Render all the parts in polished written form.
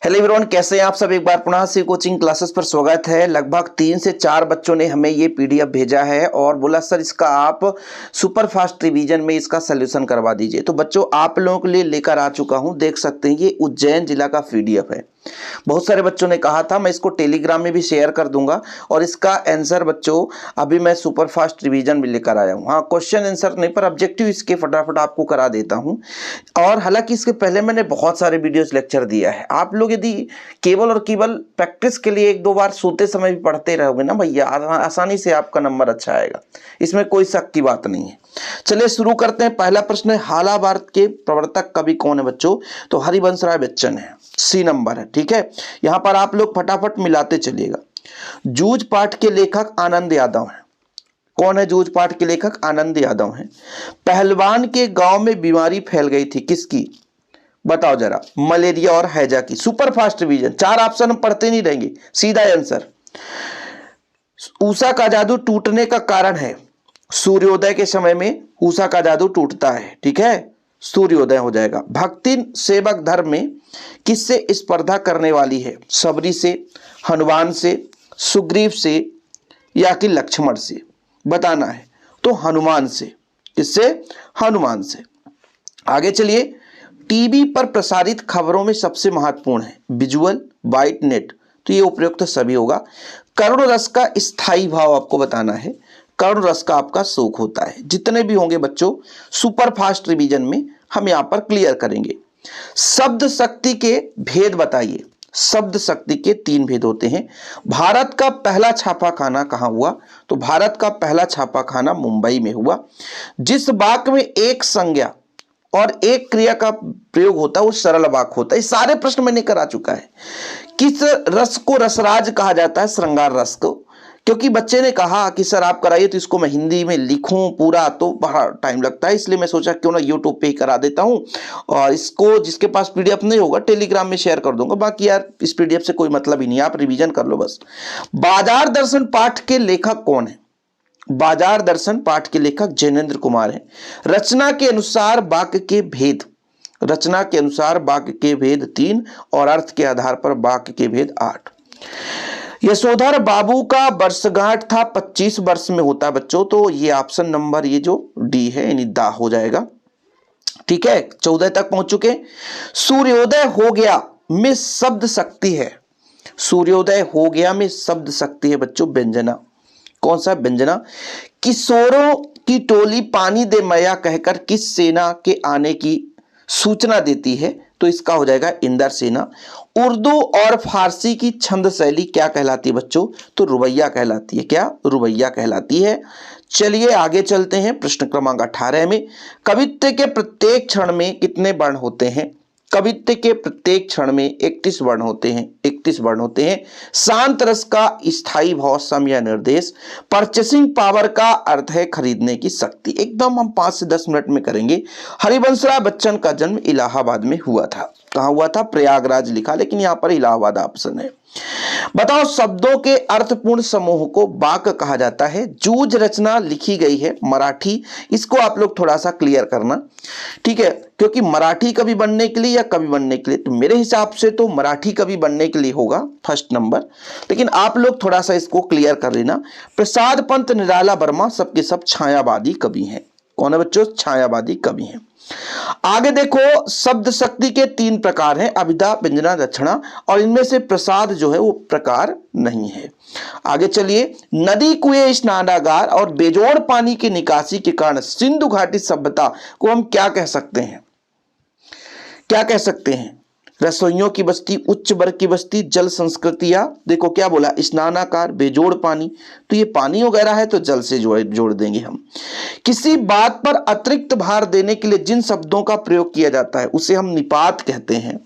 Hello everyone, कैसे हैं आप सब। एक बार पुनः से कोचिंग क्लासेस पर स्वागत है। लगभग 3 से 4 बच्चों ने हमें ये पीडीएफ भेजा है और बोला सर इसका आप सुपर फास्ट रिवीजन में इसका सलूशन करवा दीजिए। तो बच्चों आप लोगों के लिए लेकर आ चुका हूं। देख सकते हैं ये उज्जैन जिला का पीडीएफ है। बहुत सारे बच्चों ने कहा था, मैं इसको टेलीग्राम में भी शेयर कर दूंगा और इसका आंसर बच्चों अभी मैं सुपर फास्ट रिवीजन में लेकर आया हूँ। हाँ, क्वेश्चन आंसर नहीं पर ऑब्जेक्टिव इसके फटाफट आपको करा देता हूँ। और हालांकि इसके पहले मैंने बहुत सारे वीडियोस लेक्चर दिया है। आप लोग यदि केवल और केवल प्रैक्टिस के लिए 1-2 बार सोते समय भी पढ़ते रहोगे ना भैया, आसानी से आपका नंबर अच्छा आएगा, इसमें कोई शक की बात नहीं है। चलिए शुरू करते हैं। पहला प्रश्न है, हाला भारत के प्रवर्तक कवि कौन है बच्चों? तो हरिवंश राय बच्चन है, सी नंबर है। ठीक है, यहां पर आप लोग फटाफट मिलाते चलिएगा। जूझ पाठ के लेखक आनंद यादव हैं। कौन है जूझ पाठ के लेखक? आनंद यादव हैं। पहलवान के गांव में बीमारी फैल गई थी, किसकी? बताओ जरा। मलेरिया और हैजा की। सुपर फास्ट रिवीजन, 4 ऑप्शन हम पढ़ते नहीं रहेंगे, सीधा आंसर। उषा का जादू टूटने का कारण है, सूर्योदय के समय में उषा का जादू टूटता है। ठीक है, सूर्योदय हो जाएगा। भक्ति सेवक धर्म में किससे स्पर्धा करने वाली है? सबरी से, हनुमान से, सुग्रीव से या कि लक्ष्मण से? बताना है। तो हनुमान से। किससे? हनुमान से। आगे चलिए। टीवी पर प्रसारित खबरों में सबसे महत्वपूर्ण है विजुअल, वाइट नेट। तो ये उपयुक्त सभी होगा। करुण रस का स्थायी भाव आपको बताना है। करुण रस का आपका शोक होता है। जितने भी होंगे बच्चों सुपर फास्ट रिवीजन में हम यहां पर क्लियर करेंगे। शब्द शक्ति के भेद बताइए। शब्द शक्ति के 3 भेद होते हैं। भारत का पहला छापाखाना कहां हुआ? तो भारत का पहला छापाखाना मुंबई में हुआ। जिस वाक्य में एक संज्ञा और एक क्रिया का प्रयोग होता है वो सरल वाक्य होता है। ये सारे प्रश्न मैंने करा चुका है। किस रस को रसराज कहा जाता है? श्रृंगार रस को। क्योंकि बच्चे ने कहा कि सर आप कराइए तो इसको मैं हिंदी में लिखूं पूरा तो बड़ा टाइम लगता है, इसलिए मैं सोचा क्यों ना यूट्यूब पे ही करा देता हूं। और इसको जिसके पास पीडीएफ नहीं होगा टेलीग्राम में शेयर कर दूंगा। बाकी यार इस पीडीएफ से कोई मतलब ही नहीं, आप रिवीजन कर लो बस। बाजार दर्शन पाठ के लेखक कौन है? बाजार दर्शन पाठ के लेखक जैनेन्द्र कुमार हैं। रचना के अनुसार वाक्य के भेद। रचना के अनुसार वाक्य के भेद 3 और अर्थ के आधार पर वाक्य के भेद 8। यशोधर बाबू का वर्षगांठ था 25 वर्ष में होता है बच्चों। तो ये ऑप्शन नंबर ये जो डी है यानी दा हो जाएगा। ठीक है, 14 तक पहुंच चुके। सूर्योदय हो गया में शब्द शक्ति है। सूर्योदय हो गया में शब्द शक्ति है बच्चों व्यंजना। कौन सा? व्यंजना। किशोरों की टोली पानी दे मैया कहकर किस सेना के आने की सूचना देती है? तो इसका हो जाएगा इंदर सेना। उर्दू और फारसी की छंद शैली क्या कहलाती है बच्चों? तो रुबैया कहलाती है। क्या? रुबैया कहलाती है। चलिए आगे चलते हैं प्रश्न क्रमांक 18 में। कवित्व के प्रत्येक क्षण में कितने वर्ण होते हैं? कवित्व के प्रत्येक क्षण में 31 वर्ण होते हैं। 31 वर्ण होते हैं। शांत रस का स्थायी भाव सम या निर्देश। परचेसिंग पावर का अर्थ है खरीदने की शक्ति। एकदम हम 5 से 10 मिनट में करेंगे। हरिवंश राय बच्चन का जन्म इलाहाबाद में हुआ था। कहां हुआ था? प्रयागराज लिखा, लेकिन यहां पर इलाहाबाद ऑप्शन है। बताओ शब्दों के अर्थपूर्ण समूह को वाक्य कहा जाता है। जूझ रचना लिखी गई है मराठी, इसको आप लोग थोड़ा सा क्लियर करना। ठीक है, क्योंकि मराठी कवि बनने के लिए या कवि बनने के लिए, तो मेरे हिसाब से तो मराठी कवि बनने के लिए होगा फर्स्ट नंबर, लेकिन आप लोग थोड़ा सा इसको क्लियर कर लेना। प्रसाद पंत, निराला वर्मा सबके सब छायावादी कवि हैं। कौन है बच्चों? छायावादी कवि हैं। आगे देखो, शब्द शक्ति के 3 प्रकार हैं, अभिधा, व्यंजना, दक्षिणा, और इनमें से प्रसाद जो है वो प्रकार नहीं है। आगे चलिए। नदी, कुएं, स्नानागार और बेजोड़ पानी की निकासी के कारण सिंधु घाटी सभ्यता को हम क्या कह सकते हैं? क्या कह सकते हैं? रसोइयों की बस्ती, उच्च वर्ग की बस्ती, जल संस्कृति, या देखो क्या बोला, स्नानाकार, बेजोड़ पानी। तो ये पानी वगैरह है तो जल से जोड़ देंगे हम। किसी बात पर अतिरिक्त भार देने के लिए जिन शब्दों का प्रयोग किया जाता है उसे हम निपात कहते हैं।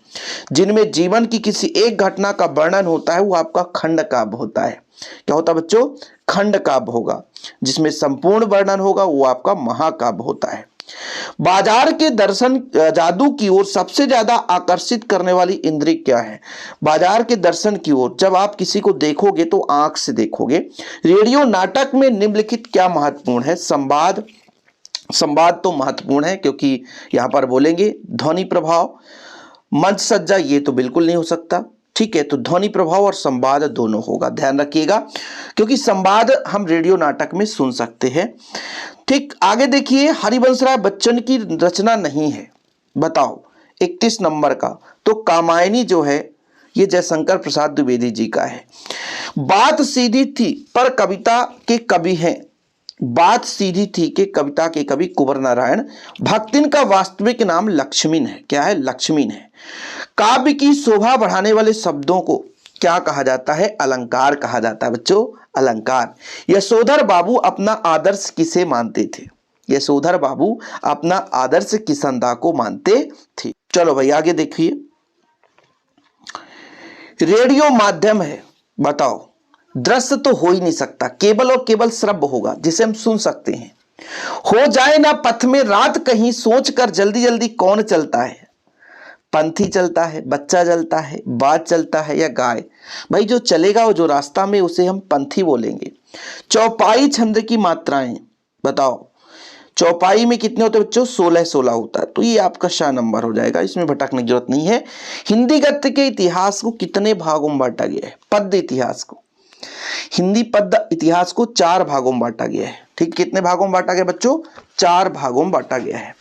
जिनमें जीवन की किसी एक घटना का वर्णन होता है वो आपका खंड काव्य होता है। क्या होता है बच्चों? खंड काव्य होगा। जिसमें संपूर्ण वर्णन होगा वो आपका महाकाव्य होता है। बाजार के दर्शन जादू की ओर सबसे ज्यादा आकर्षित करने वाली इंद्रिय क्या है? बाजार के दर्शन की ओर जब आप किसी को देखोगे तो आंख से देखोगे। रेडियो नाटक में निम्नलिखित क्या महत्वपूर्ण है? संवाद। संवाद तो महत्वपूर्ण है क्योंकि यहां पर बोलेंगे ध्वनि प्रभाव, मंच सज्जा ये तो बिल्कुल नहीं हो सकता। ठीक है, तो ध्वनि प्रभाव और संवाद दोनों होगा, ध्यान रखिएगा, क्योंकि संवाद हम रेडियो नाटक में सुन सकते हैं। ठीक, आगे देखिए, हरिवंशराय बच्चन की रचना नहीं है, बताओ 31 नंबर का, तो कामायनी जो है ये जयशंकर प्रसाद द्विवेदी जी का है। बात सीधी थी पर कविता के कवि हैं, बात सीधी थी कि कविता के कवि कुंवर नारायण। भक्तिन का वास्तविक नाम लक्ष्मीन है, क्या है? लक्ष्मीन है। काव्य की शोभा बढ़ाने वाले शब्दों को क्या कहा जाता है? अलंकार कहा जाता है बच्चों, अलंकार। यशोधर बाबू अपना आदर्श किसे मानते थे? यशोधर बाबू अपना आदर्श किसंदा को मानते थे। चलो भाई आगे देखिए, रेडियो माध्यम है, बताओ दृश्य तो हो ही नहीं सकता, केवल और केवल श्रव्य होगा जिसे हम सुन सकते हैं। हो जाए ना पथ में रात कहीं, सोच कर जल्दी जल्दी कौन चलता है? पंथी चलता है, बच्चा चलता है, बाज चलता है या गाय? भाई जो चलेगा वो जो रास्ता में, उसे हम पंथी बोलेंगे। चौपाई छंद की मात्राएं बताओ, चौपाई में कितने होते हैं बच्चों? 16 होता है, तो ये आपका शाह नंबर हो जाएगा, इसमें भटकने की जरूरत नहीं है। हिंदी गद्य के इतिहास को कितने भागों में बांटा गया है? पद्य इतिहास को, हिंदी पद्य इतिहास को 4 भागों में बांटा गया है। ठीक, कितने भागों में बांटा गया बच्चों? 4 भागों में बांटा गया है।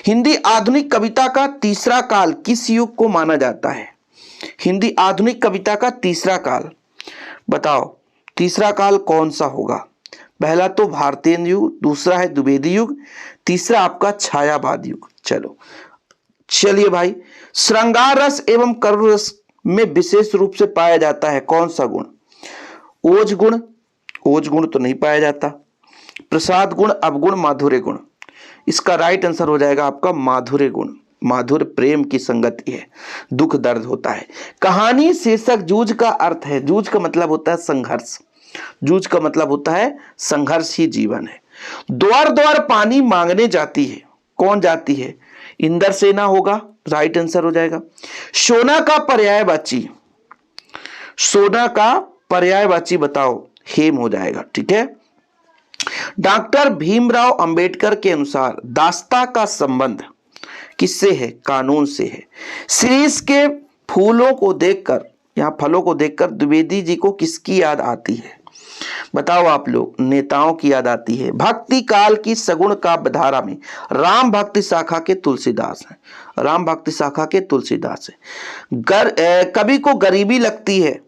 हिंदी आधुनिक कविता का तीसरा काल किस युग को माना जाता है? हिंदी आधुनिक कविता का तीसरा काल बताओ, तीसरा काल कौन सा होगा? पहला तो भारतीय युग, दूसरा है द्विवेदी युग, तीसरा आपका छायावाद युग। चलिए भाई, श्रृंगार रस एवं करुण रस में विशेष रूप से पाया जाता है कौन सा गुण? ओज गुण, ओज गुण तो नहीं पाया जाता। प्रसाद गुण, अवगुण, माधुर्य गुण। इसका राइट आंसर हो जाएगा आपका माधुर्य गुण। माधुर्य प्रेम की संगति है, दुख दर्द होता है। कहानी शीर्षक जूझ का अर्थ है, जूझ का मतलब होता है संघर्ष, जूझ का मतलब होता है संघर्ष ही जीवन है। द्वार द्वार पानी मांगने जाती है, कौन जाती है? इंदर सेना होगा, राइट आंसर हो जाएगा। सोना का पर्यायवाची, सोना का पर्यायवाची बताओ, हेम हो जाएगा। ठीक है, डॉक्टर भीमराव अंबेडकर के अनुसार दास्ता का संबंध किससे है? कानून से है। शीरीष के फूलों को देखकर, यहां फलों को देखकर द्विवेदी जी को किसकी याद आती है? बताओ आप लोग, नेताओं की याद आती है। भक्ति काल की सगुण काव्य धारा में राम भक्ति शाखा के तुलसीदास हैं, राम भक्ति शाखा के तुलसीदास है। कवि को गरीबी लगती है,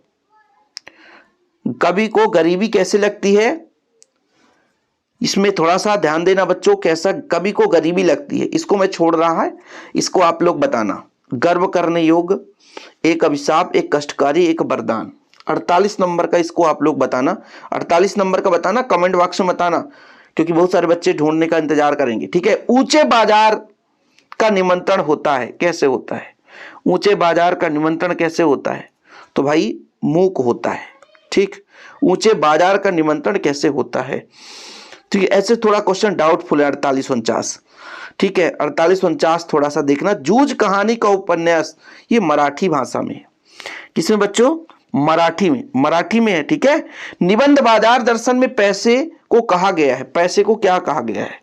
कवि को गरीबी कैसे लगती है? इसमें थोड़ा सा ध्यान देना बच्चों, कैसा कवि को गरीबी लगती है, इसको मैं छोड़ रहा है, इसको आप लोग बताना। गर्व करने योग्य, एक अभिशाप, एक कष्टकारी, एक वरदान। 48 नंबर का इसको आप लोग बताना, 48 नंबर का बताना, कमेंट बॉक्स में बताना, क्योंकि बहुत सारे बच्चे ढूंढने का इंतजार करेंगे। ठीक है, ऊंचे बाजार का निमंत्रण होता है, कैसे होता है? ऊंचे बाजार का निमंत्रण कैसे होता है? तो भाई मूक होता है। ठीक, ऊंचे बाजार का निमंत्रण कैसे होता है? ठीक है, ऐसे थोड़ा क्वेश्चन डाउटफुल है 48-49। ठीक है, 48-49 थोड़ा सा देखना। जूझ कहानी का उपन्यास ये मराठी भाषा में है, किसमें बच्चों? मराठी में, मराठी में है। ठीक है, निबंध बाजार दर्शन में पैसे को कहा गया है, पैसे को क्या कहा गया है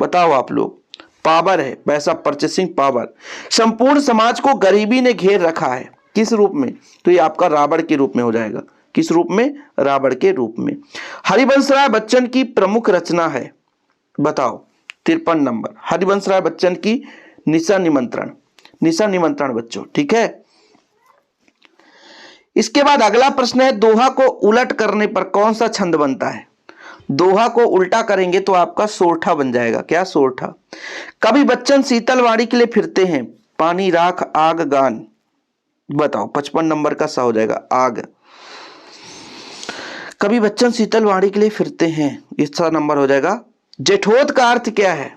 बताओ आप लोग? पावर है, पैसा, परचेसिंग पावर। संपूर्ण समाज को गरीबी ने घेर रखा है, किस रूप में? तो ये आपका रावण के रूप में हो जाएगा। किस रूप में? रावण के रूप में। हरिवंशराय बच्चन की प्रमुख रचना है, बताओ 53 नंबर। हरिवंशराय बच्चन की निशा निमंत्रण, निशा निमंत्रण बच्चों। ठीक है, इसके बाद अगला प्रश्न है, दोहा को उलट करने पर कौन सा छंद बनता है? दोहा को उल्टा करेंगे तो आपका सोरठा बन जाएगा। क्या? सोरठा। कवि बच्चन शीतलवाड़ी के लिए फिरते हैं, पानी, राख, आग, गान। बताओ 55 नंबर का सा हो जाएगा, आग। कवि बच्चन शीतलवाड़ी के लिए फिरते हैं, इसका नंबर हो जाएगा। जेठोत का अर्थ क्या है?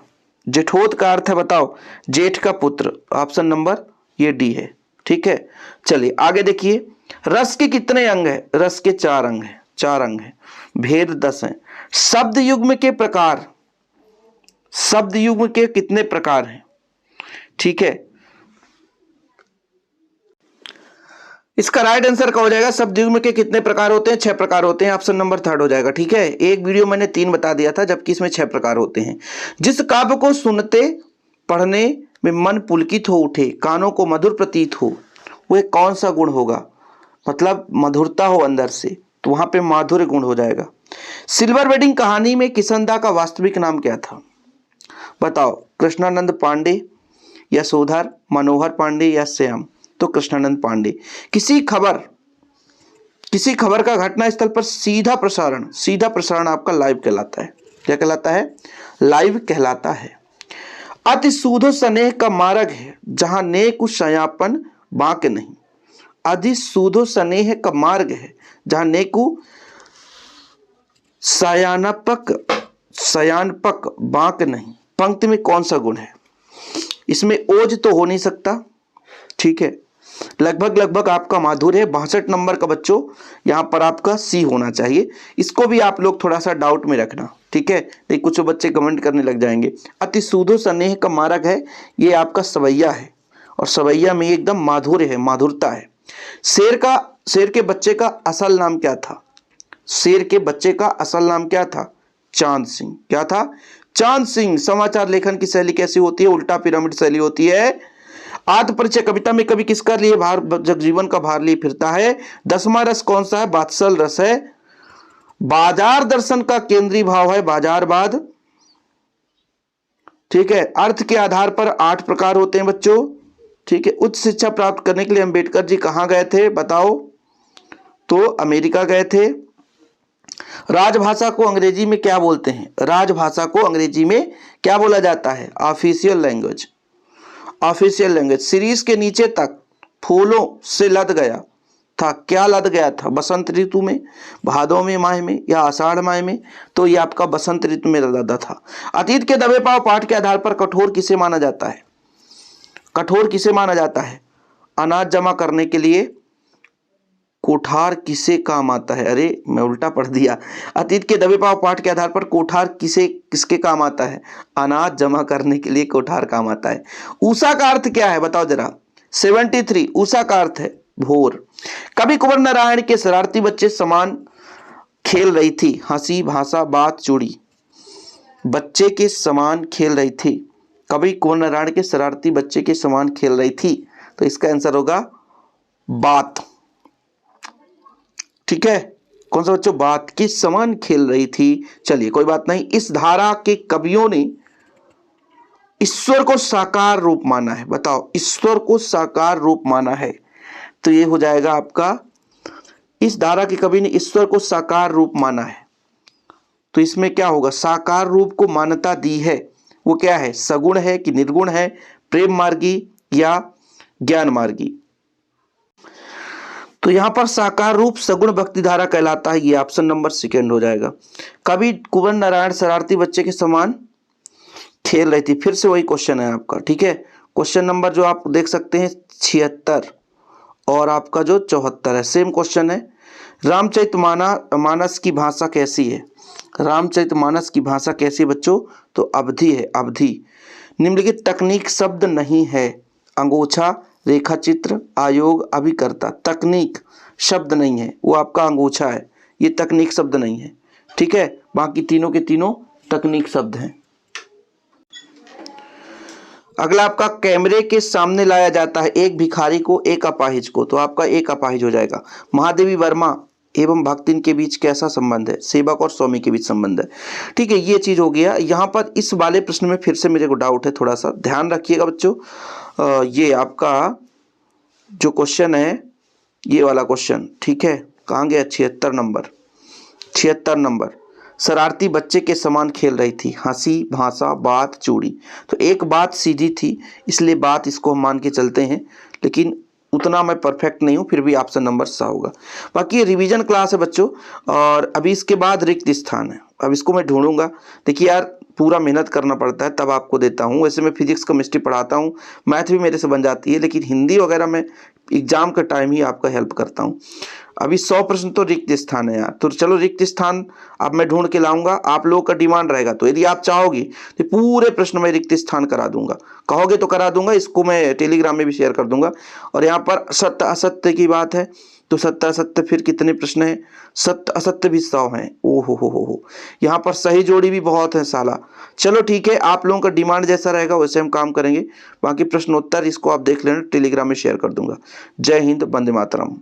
जेठोत का अर्थ है बताओ, जेठ का पुत्र। ऑप्शन नंबर ये डी है। ठीक है, चलिए आगे देखिए। रस के कितने अंग है? रस के 4 अंग हैं, 4 अंग हैं। भेद 10 हैं। शब्द युग्म के प्रकार, शब्द युग्म के कितने प्रकार हैं? ठीक है, इसका राइट आंसर क्या हो जाएगा? शब्द युग्म के कितने प्रकार होते हैं? 6 प्रकार होते हैं। ऑप्शन नंबर 3 हो जाएगा। ठीक है, एक वीडियो मैंने 3 बता दिया था, जबकि इसमें 6 प्रकार होते हैं। जिस काव्य को सुनते, पढ़ने, में मन पुलकित हो उठे, कानों को मधुर प्रतीत हो, वो एक कौन सा गुण होगा? मतलब मधुरता हो अंदर से, तो वहां पे माधुर्य गुण हो जाएगा। सिल्वर वेडिंग कहानी में किशनदा का वास्तविक नाम क्या था? बताओ, कृष्णानंद पांडे, यशोधर, मनोहर पांडे या श्याम? तो कृष्णानंद पांडे। किसी खबर का घटनास्थल पर सीधा प्रसारण आपका लाइव कहलाता है। क्या कहलाता है? लाइव कहलाता है। अति सूदो स्नेह का मार्ग है, जहां नेक सयापन बांक नहीं। अति सूदो स्नेह का मार्ग है, जहां नेकु सयानपक बांक नहीं। पंक्ति में कौन सा गुण है? इसमें ओज तो हो नहीं सकता, ठीक है। लगभग आपका माधुर्य है। 62 नंबर का बच्चों यहां पर आपका सी होना चाहिए। इसको भी आप लोग थोड़ा सा डाउट में रखना, ठीक है, नहीं कुछ बच्चे कमेंट करने लग जाएंगे। अति सूदो स्नेह का मार्ग है, ये आपका सवैया है, और सवैया में एकदम माधुर्य है, माधुरता है। शेर के बच्चे का असल नाम क्या था? शेर के बच्चे का असल नाम क्या था? चांद सिंह। क्या था? चांद सिंह। समाचार लेखन की शैली कैसी होती है? उल्टा पिरामिड शैली होती है। आत्म परिचय कविता में कवि किसका लिए जगजीवन का भार लिए फिरता है? 10वां रस कौन सा है? वात्सल रस है। बाजार दर्शन का केंद्रीय भाव है बाजारवाद, ठीक है। अर्थ के आधार पर 8 प्रकार होते हैं बच्चों, ठीक है। उच्च शिक्षा प्राप्त करने के लिए अंबेडकर जी कहां गए थे? बताओ, तो अमेरिका गए थे। राजभाषा को अंग्रेजी में क्या बोलते हैं? राजभाषा को अंग्रेजी में क्या बोला जाता है? Official language. Official language. Series के नीचे तक फूलों से लद गया था। क्या लद गया था? बसंत ऋतु में, भादों में माह में, या आषाढ़ माह में? तो ये आपका बसंत ऋतु में लदा था। अतीत के दबे पाव पाठ के आधार पर कठोर किसे माना जाता है? कठोर किसे माना जाता है? अनाज जमा करने के लिए कोठार किसे काम आता है? अरे मैं उल्टा पढ़ दिया। अतीत के दबे पाव पाठ के आधार पर कोठार किसके काम आता है? अनाज जमा करने के लिए कोठार काम आता है। ऊषा का अर्थ क्या है? बताओ जरा। 73। ऊषा का अर्थ है भोर। कवि कुंवर नारायण के शरारती बच्चे समान खेल रही थी, हंसी भाषा बात चूड़ी। बच्चे के समान खेल रही थी। कवि कुंवर नारायण के शरारती बच्चे के समान खेल रही थी, तो इसका आंसर होगा बात, ठीक है। कौन सा बच्चों? बात के समान खेल रही थी। चलिए कोई बात नहीं। इस धारा के कवियों ने ईश्वर को साकार रूप माना है। बताओ, ईश्वर को साकार रूप माना है, तो ये हो जाएगा आपका, इस धारा के कवि ने ईश्वर को साकार रूप माना है, तो इसमें क्या होगा? साकार रूप को मान्यता दी है, वो क्या है? सगुण है कि निर्गुण है? प्रेम मार्गी या ज्ञान मार्गी? तो यहां पर साकार रूप सगुण भक्ति धारा कहलाता है। ये ऑप्शन नंबर 2 हो जाएगा। कवि कुंवर नारायण शरारती बच्चे के समान खेल रही थी। फिर से वही क्वेश्चन है आपका, ठीक है। क्वेश्चन नंबर जो आप देख सकते हैं 76 और आपका जो 74 है, सेम क्वेश्चन है। रामचरितमानस की भाषा कैसी है? रामचरितमानस की भाषा कैसी बच्चों? तो अवधि है, अवधि। निम्नलिखित तकनीक शब्द नहीं है। अंगोछा, रेखा चित्र, आयोग, अभिकर्ता। तकनीक शब्द नहीं है, वो आपका अंगोछा है, ये तकनीक शब्द नहीं है, ठीक है। बाकी तीनों के तीनों तकनीक शब्द हैं। अगला आपका कैमरे के सामने लाया जाता है एक भिखारी को, एक अपाहिज को, तो आपका एक अपाहिज हो जाएगा। महादेवी वर्मा एवं भक्तिन के बीच कैसा संबंध है? सेवक और स्वामी के बीच संबंध है, ठीक है। ये चीज हो गया। यहाँ पर इस वाले प्रश्न में फिर से मेरे को डाउट है, थोड़ा सा ध्यान रखिएगा बच्चों। ये आपका जो क्वेश्चन है, ये वाला क्वेश्चन, ठीक है, कहाँ गया? 76 नंबर। 76 नंबर। शरारती बच्चे के समान खेल रही थी, हंसी भाषा बात चूड़ी। तो एक बात सीधी थी, इसलिए बात इसको हम मान के चलते हैं, लेकिन उतना मैं परफेक्ट नहीं हूँ, फिर भी ऑप्शन नंबर सा होगा। बाकी ये रिवीजन क्लास है बच्चों, और अभी इसके बाद रिक्त स्थान है, अब इसको मैं ढूंढूंगा। देखिए यार, पूरा मेहनत करना पड़ता है तब आपको देता हूँ। वैसे मैं फिजिक्स केमिस्ट्री पढ़ाता हूँ, मैथ भी मेरे से बन जाती है, लेकिन हिंदी वगैरह मैं एग्जाम का टाइम ही आपका हेल्प करता हूँ। अभी 100 प्रश्न तो रिक्त स्थान है यार, तो चलो रिक्त स्थान अब मैं ढूंढ के लाऊंगा, आप लोगों का डिमांड रहेगा तो यदि आप चाहोगी तो पूरे प्रश्न में रिक्त स्थान करा दूंगा, कहोगे तो करा दूंगा, इसको मैं टेलीग्राम में भी शेयर कर दूंगा। और यहाँ पर सत्य असत्य की बात है, तो सत्य असत्य फिर कितने प्रश्न हैं, सत्य असत्य भी 100 हैं। ओ हो, यहाँ पर सही जोड़ी भी बहुत है साला। चलो ठीक है, आप लोगों का डिमांड जैसा रहेगा वैसे हम काम करेंगे। बाकी प्रश्नोत्तर इसको आप देख लेना, टेलीग्राम में शेयर कर दूंगा। जय हिंद, वंदे मातरम।